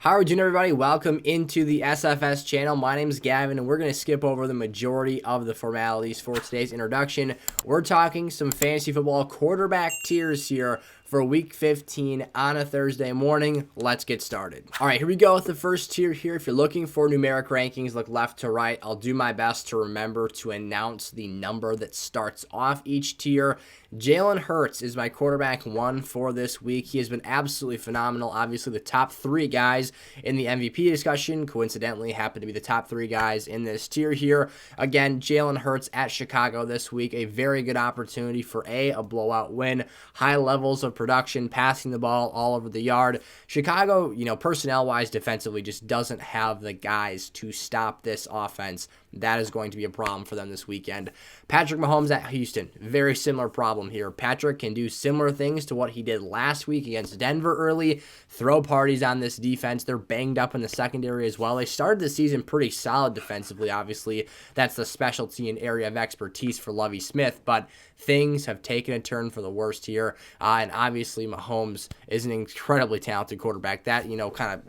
How are we doing, everybody? Welcome into the SFS channel. My name is Gavin, and we're going to skip over the majority of the formalities for today's introduction. We're talking some fantasy football quarterback tiers here for week 15 on a Thursday morning. Let's get started. All right, here we go with the first tier here. If you're looking for numeric rankings, look left to right. I'll do my best to remember to announce the number that starts off each tier. Jalen Hurts is my quarterback one for this week. He has been absolutely phenomenal. Obviously, the top three guys in the MVP discussion coincidentally happen to be the top three guys in this tier here. Again, Jalen Hurts at Chicago this week, a very good opportunity for a blowout win, high levels of production, passing the ball all over the yard. Chicago, personnel-wise, defensively, just doesn't have the guys to stop this offense. That is going to be a problem for them this weekend. Patrick Mahomes at Houston, very similar problem here. Patrick can do similar things to what he did last week against Denver early, throw parties on this defense. They're banged up in the secondary as well. They started the season pretty solid defensively, obviously. That's the specialty and area of expertise for Lovie Smith, but things have taken a turn for the worst here. And obviously, Mahomes is an incredibly talented quarterback. That, kind of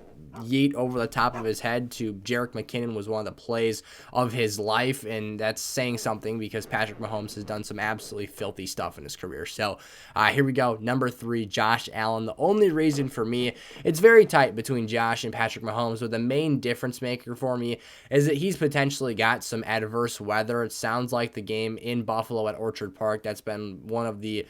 yeet over the top of his head to Jerick McKinnon was one of the plays of his life, and that's saying something because Patrick Mahomes has done some absolutely filthy stuff in his career. So here we go. Number 3, Josh Allen. The only reason for me, it's very tight between Josh and Patrick Mahomes, but the main difference maker for me is that he's potentially got some adverse weather. It sounds like the game in Buffalo at Orchard Park, that's been one of the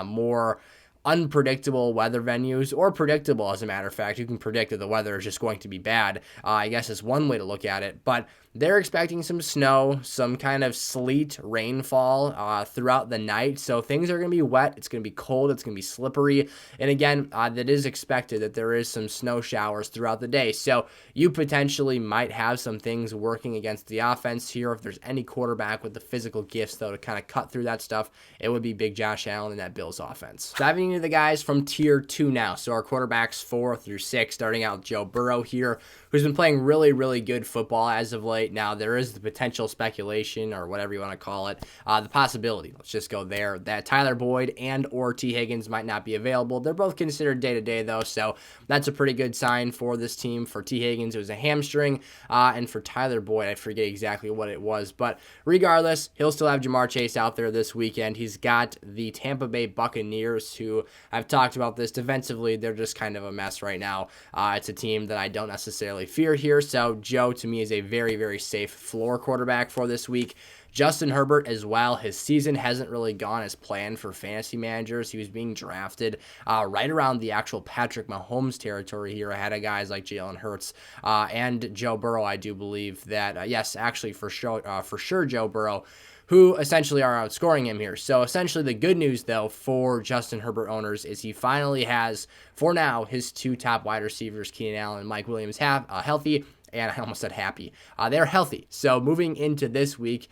more unpredictable weather venues, or predictable as a matter of fact. You can predict that the weather is just going to be bad. I guess is one way to look at it, but they're expecting some snow, some kind of sleet, rainfall throughout the night. So things are going to be wet. It's going to be cold. It's going to be slippery. And again, that is expected that there is some snow showers throughout the day. So you potentially might have some things working against the offense here. If there's any quarterback with the physical gifts, though, to kind of cut through that stuff, it would be Big Josh Allen in that Bills offense. Diving into the guys from tier 2 now. So our quarterbacks 4 through 6, starting out with Joe Burrow here, who's been playing really, really good football as of late. Now, there is the potential speculation, or whatever you want to call it, the possibility, let's just go there, that Tyler Boyd and or T. Higgins might not be available. They're both considered day-to-day, though, so that's a pretty good sign for this team. For T. Higgins, it was a hamstring, and for Tyler Boyd, I forget exactly what it was, but regardless, he'll still have Jamar Chase out there this weekend. He's got the Tampa Bay Buccaneers, who I've talked about this defensively. They're just kind of a mess right now. It's a team that I don't necessarily fear here, so Joe, to me, is a very, very safe floor quarterback for this week. Justin Herbert as well. His season hasn't really gone as planned for fantasy managers. He was being drafted right around the actual Patrick Mahomes territory here, ahead of guys like Jalen Hurts and Joe Burrow. I do believe that, yes, actually for sure Joe Burrow, who essentially are outscoring him here. So essentially the good news, though, for Justin Herbert owners is he finally has, for now, his 2 top wide receivers, Keenan Allen and Mike Williams, healthy. And I almost said happy. They're healthy. So moving into this week,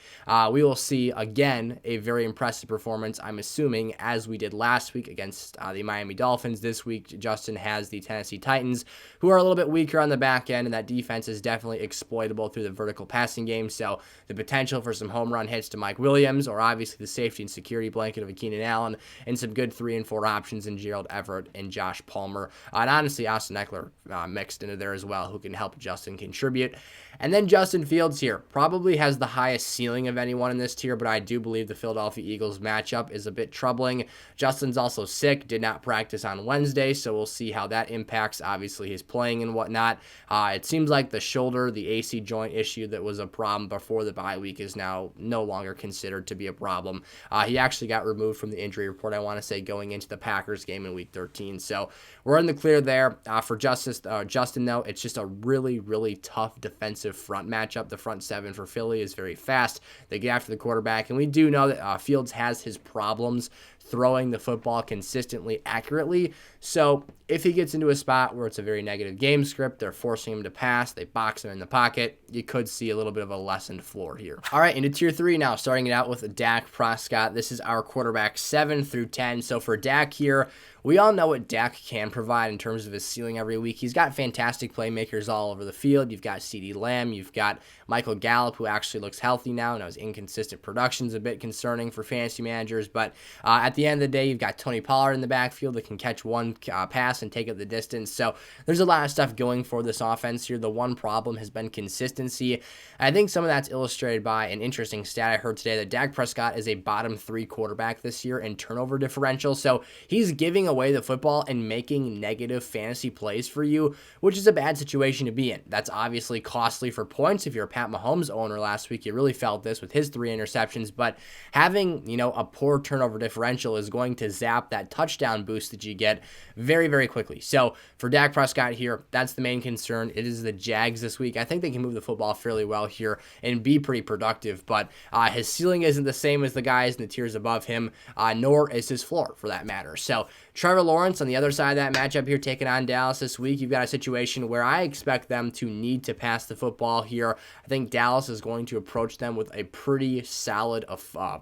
we will see, again, a very impressive performance, I'm assuming, as we did last week against the Miami Dolphins. This week, Justin has the Tennessee Titans, who are a little bit weaker on the back end, and that defense is definitely exploitable through the vertical passing game. So the potential for some home run hits to Mike Williams, or obviously the safety and security blanket of a Keenan Allen, and some good 3 and 4 options in Gerald Everett and Josh Palmer. And honestly, Austin Eckler mixed into there as well, who can help Justin contribute. And then Justin Fields here probably has the highest ceiling of anyone in this tier, but I do believe the Philadelphia Eagles matchup is a bit troubling. Justin's also sick, did not practice on Wednesday, so we'll see how that impacts, obviously, his playing and whatnot. It seems like the shoulder, the AC joint issue that was a problem before the bye week is now no longer considered to be a problem. He actually got removed from the injury report, I want to say, going into the Packers game in Week 13. So we're in the clear there. For Justin, though, it's just a really, really tough defensive front matchup. The front 7 for Philly is very fast. They get after the quarterback, and we do know that Fields has his problems throwing the football consistently accurately. So if he gets into a spot where it's a very negative game script, they're forcing him to pass, they box him in the pocket, you could see a little bit of a lessened floor here. All right, into tier 3 now, starting it out with Dak Prescott. This is our quarterback 7 through 10. So for Dak here, we all know what Dak can provide in terms of his ceiling every week. He's got fantastic playmakers all over the field. You've got CeeDee Lamb. You've got Michael Gallup, who actually looks healthy now. Now his inconsistent production's a bit concerning for fantasy managers, but at At the end of the day, you've got Tony Pollard in the backfield that can catch one pass and take it the distance. So there's a lot of stuff going for this offense here. The one problem has been consistency. I think some of that's illustrated by an interesting stat I heard today that Dak Prescott is a bottom 3 quarterback this year in turnover differential. So he's giving away the football and making negative fantasy plays for you, which is a bad situation to be in. That's obviously costly for points. If you're a Pat Mahomes owner last week, you really felt this with his 3 interceptions, but having, a poor turnover differential is going to zap that touchdown boost that you get very, very quickly. So for Dak Prescott here, that's the main concern. It is the Jags this week. I think they can move the football fairly well here and be pretty productive, but his ceiling isn't the same as the guys in the tiers above him, nor is his floor for that matter. So Trevor Lawrence on the other side of that matchup here, taking on Dallas this week. You've got a situation where I expect them to need to pass the football here. I think Dallas is going to approach them with a pretty solid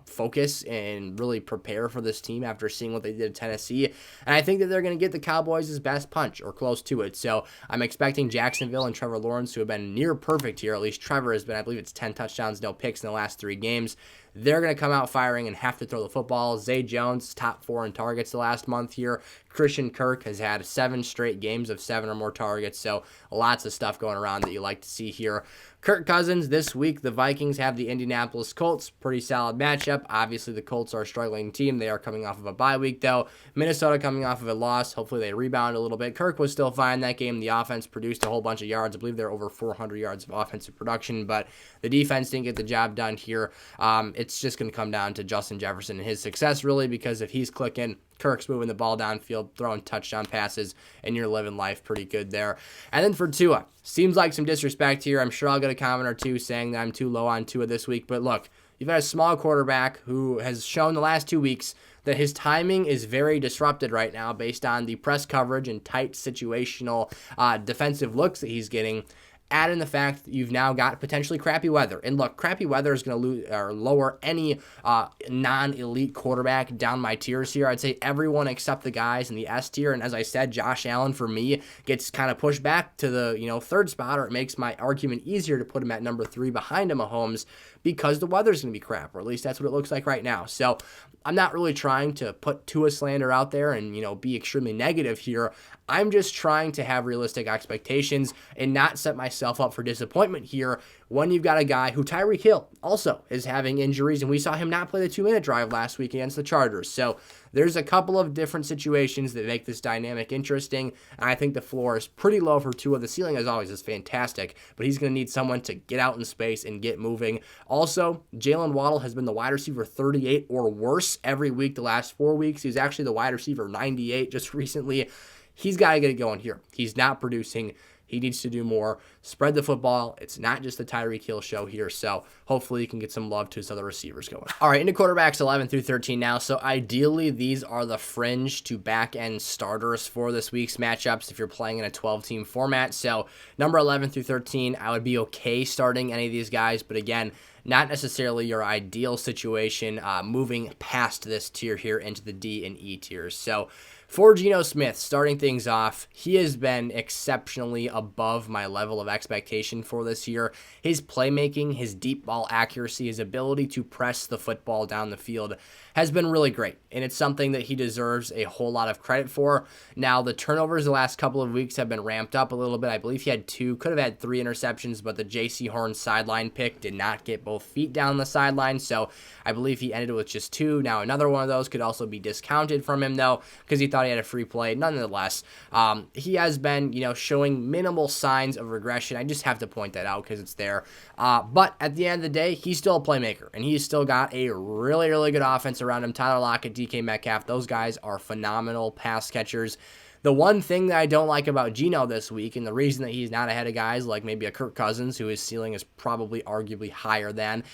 focus and really prepare for this team after seeing what they did at Tennessee. And I think that they're going to get the Cowboys' best punch or close to it. So I'm expecting Jacksonville and Trevor Lawrence, who have been near perfect here. At least Trevor has been, I believe it's 10 touchdowns, no picks in the last 3 games. They're going to come out firing and have to throw the football. Zay Jones, top 4 in targets the last month here. Christian Kirk has had 7 straight games of 7 or more targets, so lots of stuff going around that you like to see here. Kirk Cousins, this week, the Vikings have the Indianapolis Colts. Pretty solid matchup. Obviously, the Colts are a struggling team. They are coming off of a bye week, though. Minnesota coming off of a loss. Hopefully, they rebound a little bit. Kirk was still fine that game. The offense produced a whole bunch of yards. I believe they're over 400 yards of offensive production, but the defense didn't get the job done here. It's just going to come down to Justin Jefferson and his success, really, because if he's clicking, Kirk's moving the ball downfield, throwing touchdown passes, and you're living life pretty good there. And then for Tua, seems like some disrespect here. I'm sure I'll get a comment or two saying that I'm too low on Tua this week. But look, you've got a small quarterback who has shown the last 2 weeks that his timing is very disrupted right now based on the press coverage and tight situational defensive looks that he's getting. Add in the fact that you've now got potentially crappy weather. And look, crappy weather is going to lower any non-elite quarterback down my tiers here. I'd say everyone except the guys in the S tier. And as I said, Josh Allen, for me, gets kind of pushed back to the 3rd spot, or it makes my argument easier to put him at number 3 behind a Mahomes because the weather's going to be crap, or at least that's what it looks like right now. So I'm not really trying to put Tua slander out there and, be extremely negative here. I'm just trying to have realistic expectations and not set myself up for disappointment here when you've got a guy who Tyreek Hill also is having injuries, and we saw him not play the 2-minute drive last week against the Chargers. So there's a couple of different situations that make this dynamic interesting, and I think the floor is pretty low for Tua. The ceiling, as always, is fantastic, but he's going to need someone to get out in space and get moving. Also, Jalen Waddle has been the wide receiver 38 or worse every week the last 4 weeks. He's actually the wide receiver 98 just recently. He's got to get it going here. He's not producing. He needs to do more. Spread the football. It's not just the Tyreek Hill show here, so hopefully you can get some love to his other receivers going. All right, into quarterbacks 11 through 13 now. So ideally, these are the fringe to back-end starters for this week's matchups if you're playing in a 12-team format. So number 11 through 13, I would be okay starting any of these guys, but again, not necessarily your ideal situation moving past this tier here into the D and E tiers. So for Geno Smith, starting things off, he has been exceptionally above my level of expectation for this year. His playmaking, his deep ball accuracy, his ability to press the football down the field has been really great, and it's something that he deserves a whole lot of credit for. Now, the turnovers the last couple of weeks have been ramped up a little bit. I believe he had 2, could have had 3 interceptions, but the J.C. Horn sideline pick did not get both feet down the sideline, so I believe he ended with just 2. Now, another one of those could also be discounted from him, though, because he thought he had a free play. Nonetheless, he has been, showing minimal signs of regression. I just have to point that out because it's there. But at the end of the day, he's still a playmaker, and he's still got a really, really good offense around him. Tyler Lockett, DK Metcalf, those guys are phenomenal pass catchers. The one thing that I don't like about Geno this week, and the reason that he's not ahead of guys like maybe a Kirk Cousins, who his ceiling is probably arguably higher than,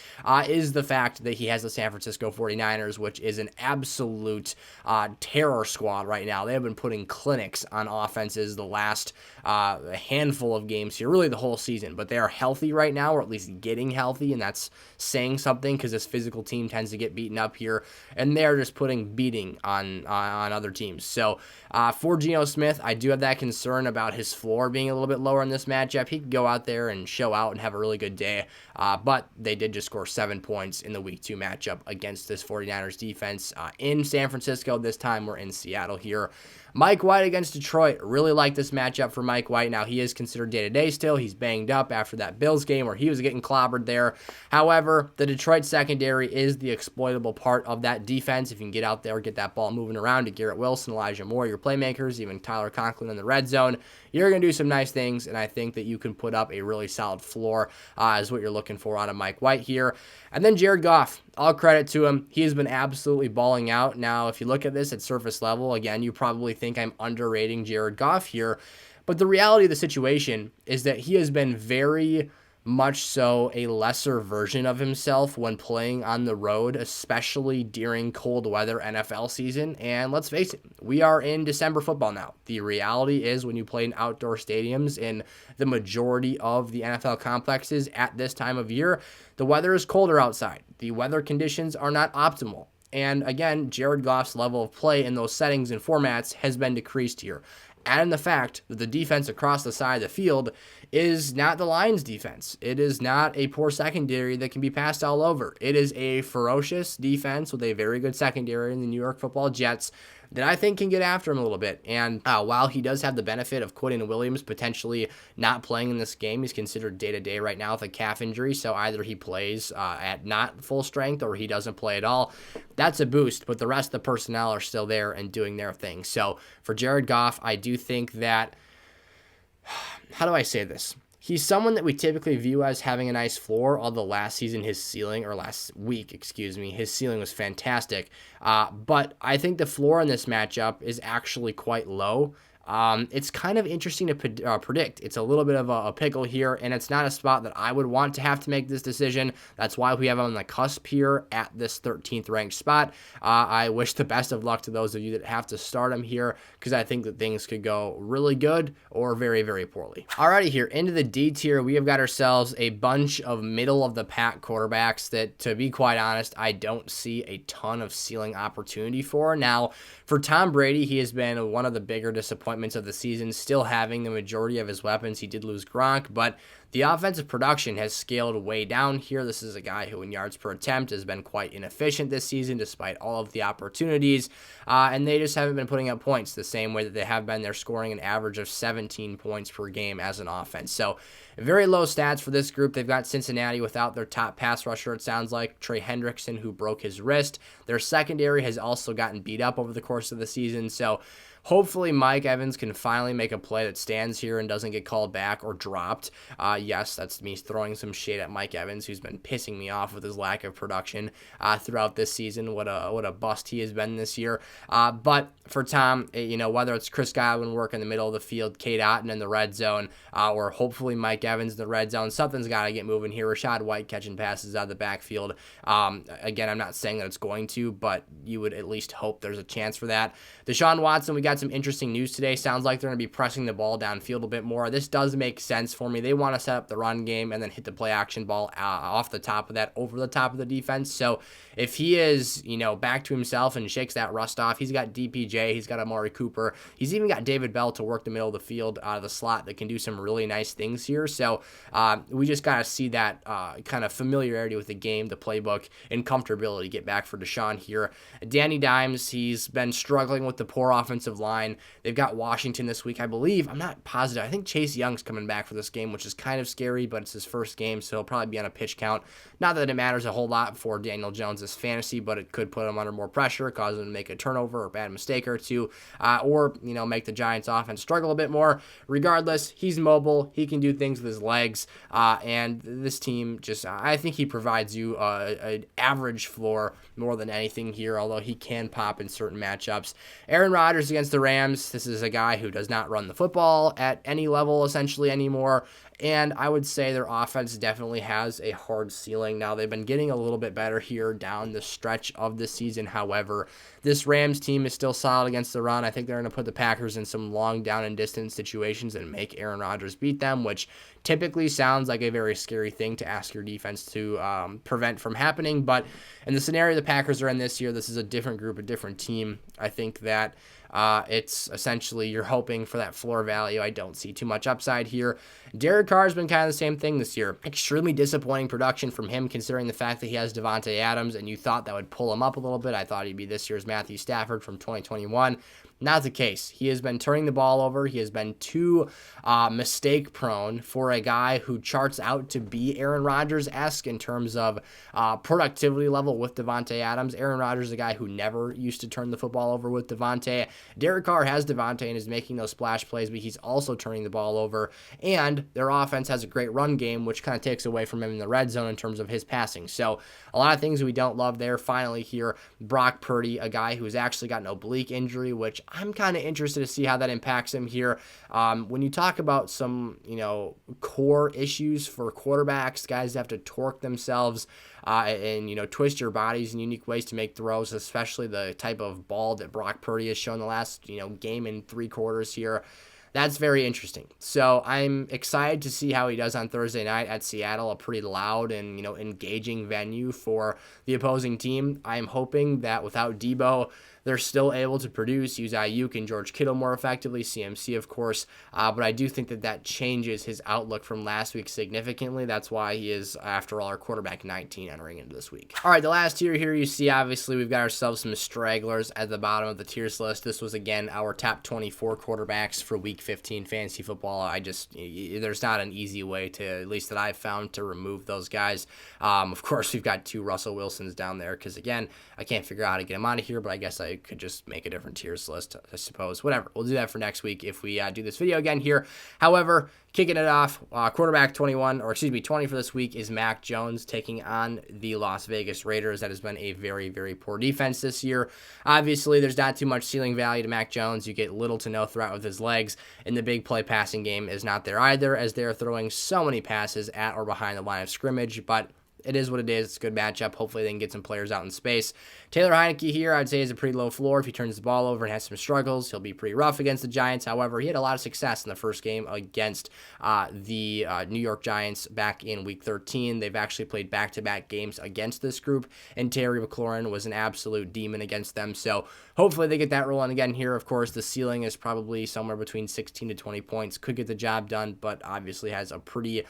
is the fact that he has the San Francisco 49ers, which is an absolute terror squad right now. They have been putting clinics on offenses the last handful of games here, really the whole season, but they are healthy right now, or at least getting healthy, and that's saying something because this physical team tends to get beaten up here, and they're just putting beating on other teams. So for Geno Geno Smith, I do have that concern about his floor being a little bit lower in this matchup. He could go out there and show out and have a really good day, but they did just score 7 points in the Week 2 matchup against this 49ers defense in San Francisco. This time we're in Seattle here. Mike White against Detroit. Really like this matchup for Mike White. Now, he is considered day-to-day still. He's banged up after that Bills game where he was getting clobbered there. However, the Detroit secondary is the exploitable part of that defense. If you can get out there, get that ball moving around to Garrett Wilson, Elijah Moore, your playmakers, even Tyler Conklin in the red zone, you're going to do some nice things, and I think that you can put up a really solid floor is what you're looking for out of Mike White here. And then Jared Goff, all credit to him. He has been absolutely balling out. Now, if you look at this at surface level, again, you probably think I'm underrating Jared Goff here, but the reality of the situation is that he has been very much so a lesser version of himself when playing on the road, especially during cold weather NFL season. And let's face it, we are in December football now. The reality is when you play in outdoor stadiums in the majority of the NFL complexes at this time of year, the weather is colder outside. The weather conditions are not optimal. And again, Jared Goff's level of play in those settings and formats has been decreased here. Add in the fact that the defense across the side of the field is not the Lions defense. It is not a poor secondary that can be passed all over. It is a ferocious defense with a very good secondary in the New York Football Jets that I think can get after him a little bit. And while he does have the benefit of Quinn Williams potentially not playing in this game, he's considered day-to-day right now with a calf injury, so either he plays at not full strength or he doesn't play at all. That's a boost, but the rest of the personnel are still there and doing their thing. So for Jared Goff, I do think that, how do I say this? He's someone that we typically view as having a nice floor, although last week, his ceiling was fantastic. But I think the floor in this matchup is actually quite low. It's kind of interesting to predict. It's a little bit of a pickle here, and it's not a spot that I would want to have to make this decision. That's why we have him on the cusp here at this 13th ranked spot. I wish the best of luck to those of you that have to start him here, because I think that things could go really good or very, very poorly. Alrighty, here into the D tier, we have got ourselves a bunch of middle of the pack quarterbacks that, to be quite honest, I don't see a ton of ceiling opportunity for. Now, for Tom Brady, he has been one of the bigger disappointments of the season, still having the majority of his weapons. He did lose Gronk, but the offensive production has scaled way down here. This is a guy who in yards per attempt has been quite inefficient this season despite all of the opportunities, and they just haven't been putting up points the same way that they have been. They're scoring an average of 17 points per game as an offense. So very low stats for this group. They've got Cincinnati without their top pass rusher, it sounds like, Trey Hendrickson, who broke his wrist. Their secondary has also gotten beat up over the course of the season, so hopefully Mike Evans can finally make a play that stands here and doesn't get called back or dropped. Yes, that's me throwing some shade at Mike Evans, who's been pissing me off with his lack of production throughout this season. What a bust he has been this year. But for Tom, whether it's Chris Godwin work in the middle of the field, Kate Otten in the red zone, or hopefully Mike Evans in the red zone, something's got to get moving here. Rashad White catching passes out of the backfield. Again, I'm not saying that it's going to, but you would at least hope there's a chance for that. Deshaun Watson, we got some interesting news today. Sounds like they're going to be pressing the ball downfield a bit more. This does make sense for me. They want to set up the run game and then hit the play action ball off the top of that, over the top of the defense. So if he is, back to himself and shakes that rust off, he's got DPJ, he's got Amari Cooper, he's even got David Bell to work the middle of the field out of the slot that can do some really nice things here. So we just got to see that kind of familiarity with the game, the playbook, and comfortability get back for Deshaun here. Danny Dimes, he's been struggling with the poor offensive line. They've got Washington this week, I believe. I'm not positive. I think Chase Young's coming back for this game, which is kind of scary, but it's his first game, so he'll probably be on a pitch count. Not that it matters a whole lot for Daniel Jones' fantasy, but it could put him under more pressure, cause him to make a turnover or a bad mistake or two, or make the Giants offense struggle a bit more. Regardless, he's mobile. He can do things with his legs, and this team I think he provides you an average floor more than anything here, although he can pop in certain matchups. Aaron Rodgers against the Rams. This is a guy who does not run the football at any level essentially anymore, and I would say their offense definitely has a hard ceiling. Now, they've been getting a little bit better here down the stretch of the season. However, This Rams team is still solid against the run. I think they're going to put the Packers in some long down and distance situations and make Aaron Rodgers beat them, which typically sounds like a very scary thing to ask your defense to prevent from happening. But in the scenario the Packers are in this year, this is a different group, a different team. I think that it's essentially you're hoping for that floor value. I don't see too much upside here. Derek Carr has been kind of the same thing this year. Extremely disappointing production from him considering the fact that he has Devontae Adams, and you thought that would pull him up a little bit. I thought he'd be this year's Matthew Stafford from 2021. Not the case. He has been turning the ball over. He has been too mistake prone for a guy who charts out to be Aaron Rodgers-esque in terms of productivity level with Devontae Adams. Aaron Rodgers is a guy who never used to turn the football over with Devontae. Derek Carr has Devontae and is making those splash plays, but he's also turning the ball over. And their offense has a great run game, which kind of takes away from him in the red zone in terms of his passing. So a lot of things we don't love there. Finally here, Brock Purdy, a guy who's actually got an oblique injury, which I'm kind of interested to see how that impacts him here. When you talk about some, core issues for quarterbacks, guys have to torque themselves and twist your bodies in unique ways to make throws, especially the type of ball that Brock Purdy has shown the last, game in 3 quarters here. That's very interesting. So I'm excited to see how he does on Thursday night at Seattle, a pretty loud and, engaging venue for the opposing team. I'm hoping that without Debo, they're still able to produce, use Ayuk and George Kittle more effectively, CMC, of course, but I do think that changes his outlook from last week significantly. That's why he is, after all, our quarterback 19 entering into this week. All right, the last tier here you see, obviously, we've got ourselves some stragglers at the bottom of the tiers list. This was, again, our top 24 quarterbacks for Week 15 fantasy football. There's not an easy way to, at least that I've found, to remove those guys. Of course, we've got 2 Russell Wilsons down there because, again, I can't figure out how to get them out of here, but I guess I could just make a different tiers list, I suppose. Whatever. We'll do that for next week if we do this video again here. However, kicking it off, quarterback 20 for this week is Mac Jones taking on the Las Vegas Raiders. That has been a very, very poor defense this year. Obviously, there's not too much ceiling value to Mac Jones. You get little to no threat with his legs, and the big play passing game is not there either, as they're throwing so many passes at or behind the line of scrimmage, but it is what it is. It's a good matchup. Hopefully they can get some players out in space. Taylor Heinicke here, I'd say, is a pretty low floor. If he turns the ball over and has some struggles, he'll be pretty rough against the Giants. However, he had a lot of success in the first game against the New York Giants back in Week 13. They've actually played back-to-back games against this group, and Terry McLaurin was an absolute demon against them. So hopefully they get that rolling again here. Of course, the ceiling is probably somewhere between 16 to 20 points. Could get the job done, but obviously has a pretty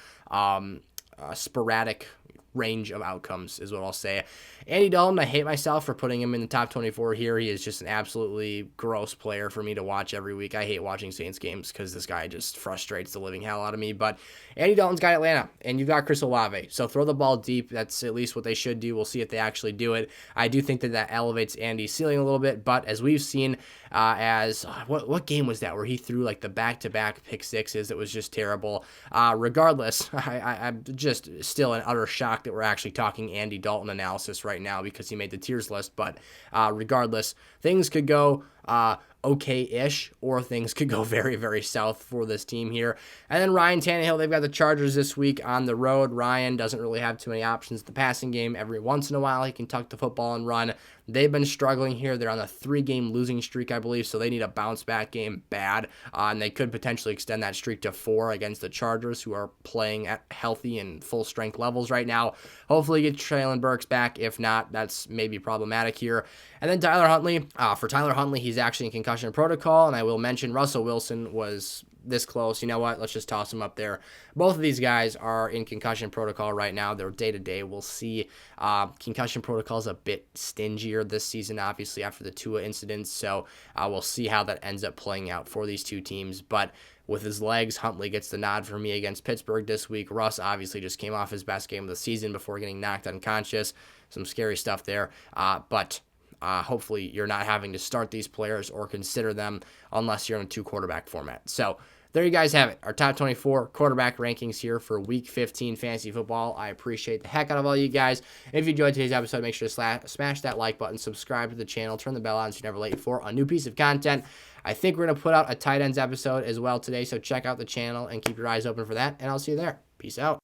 sporadic range of outcomes is what I'll say. Andy Dalton, I hate myself for putting him in the top 24 here. He is just an absolutely gross player for me to watch every week. I hate watching Saints games because this guy just frustrates the living hell out of me. But Andy Dalton's got Atlanta, and you've got Chris Olave. So throw the ball deep. That's at least what they should do. We'll see if they actually do it. I do think that elevates Andy's ceiling a little bit, but as we've seen, what game was that where he threw like the back-to-back pick sixes? It was just terrible. Regardless, I'm just still in utter shock that we're actually talking Andy Dalton analysis right now because he made the tiers list. But regardless, things could go okay-ish, or things could go very, very south for this team here. And then Ryan Tannehill, they've got the Chargers this week on the road. Ryan doesn't really have too many options in the passing game. Every once in a while, he can tuck the football and run. They've been struggling here. They're on a 3-game losing streak, I believe, so they need a bounce-back game bad, and they could potentially extend that streak to 4 against the Chargers, who are playing at healthy and full-strength levels right now. Hopefully get Traylon Burks back. If not, that's maybe problematic here. And then Tyler Huntley. For Tyler Huntley, he's actually in concussion protocol, and I will mention Russell Wilson was this close. You know what? Let's just toss him up there. Both of these guys are in concussion protocol right now. They're day-to-day. We'll see. Concussion protocol is a bit stingier this season, obviously, after the Tua incidents, so we'll see how that ends up playing out for these two teams. But with his legs, Huntley gets the nod for me against Pittsburgh this week. Russ obviously just came off his best game of the season before getting knocked unconscious. Some scary stuff there, but hopefully you're not having to start these players or consider them unless you're in a 2-quarterback format. So there you guys have it. Our top 24 quarterback rankings here for Week 15 fantasy football. I appreciate the heck out of all you guys. If you enjoyed today's episode, make sure to smash that like button, subscribe to the channel, turn the bell on so you're never late for a new piece of content. I think we're going to put out a tight ends episode as well today, so check out the channel and keep your eyes open for that, and I'll see you there. Peace out.